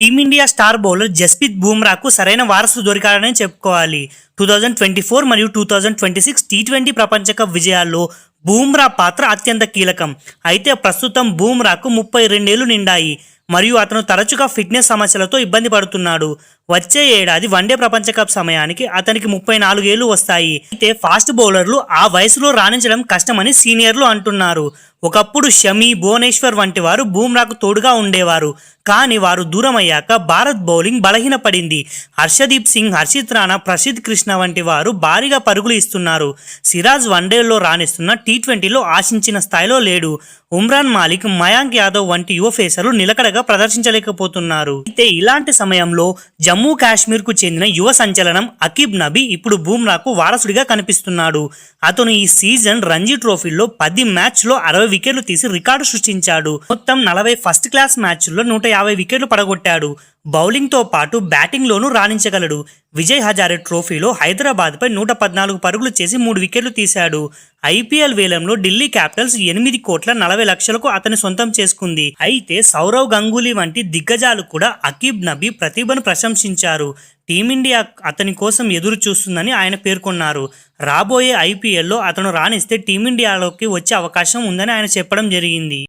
Team India star bowler Jasprit బూమ్రాకు సరైన వారసుడు దొరికాడని చెప్పుకోవాలి. 2024 మరియు 2026 టీ20 ప్రపంచ కప్ విజయాల్లో బూమ్రా పాత్ర అత్యంత కీలకం. అయితే ప్రస్తుతం బూమ్రాకు 32 ఏళ్లు నిండాయి మరియు అతను తరచుగా ఫిట్నెస్ సమస్యలతో ఇబ్బంది పడుతున్నాడు. వచ్చే ఏడాది వన్డే ప్రపంచ కప్ సమయానికి అతనికి 34 ఏళ్లు వస్తాయి. అయితే ఫాస్ట్ బౌలర్లు ఆ వయసులో రాణించడం కష్టమని సీనియర్లు అంటున్నారు. ఒకప్పుడు షమి, భువనేశ్వర్ వంటి వారు బూమ్రాకు తోడుగా ఉండేవారు. కానీ వారు దూరం అయ్యాక భారత్ బౌలింగ్ బలహీనపడింది. హర్షదీప్ సింగ్, హర్షిత్ రాణా, ప్రసిద్ధ్ కృష్ణ వంటి వారు భారీగా పరుగులు ఇస్తున్నారు. సిరాజ్ వన్డేల్లో రాణిస్తున్న టీ20లో ఆశించిన స్థాయిలో లేడు. ఉమ్రాన్ మాలిక్, మయాంక్ యాదవ్ వంటి యువ ఫేసర్లు నిలకడగా ప్రదర్శించలేకపోతున్నారు. అయితే ఇలాంటి సమయంలో జమ్మూ కాశ్మీర్కు చెందిన యువ సంచలనం అకీబ్ నబీ ఇప్పుడు బూమ్రాకు వారసుడిగా కనిపిస్తున్నాడు. అతను ఈ సీజన్ రంజీ ట్రోఫీలో 10 మ్యాచ్ల్లో 60 వికెట్లు తీసి రికార్డు సృష్టించాడు. మొత్తం 40 ఫస్ట్ క్లాస్ మ్యాచ్ల్లో 150 వికెట్లు పడగొట్టాడు. బౌలింగ్తో పాటు బ్యాటింగ్లోనూ రాణించగలడు. విజయ్ హజారే ట్రోఫీలో హైదరాబాద్పై 114 పరుగులు చేసి 3 వికెట్లు తీశాడు. ఐపీఎల్ వేలంలో ఢిల్లీ క్యాపిటల్స్ 8,40,00,000కు అతని సొంతం చేసుకుంది. అయితే సౌరవ్ గంగూలీ వంటి దిగ్గజాలు కూడా అకీబ్ నబీ ప్రతిభను ప్రశంసించారు. టీమిండియా అతని కోసం ఎదురు చూస్తుందని ఆయన పేర్కొన్నారు. రాబోయే ఐపీఎల్లో అతను రాణిస్తే టీమిండియాలోకి వచ్చే అవకాశం ఉందని ఆయన చెప్పడం జరిగింది.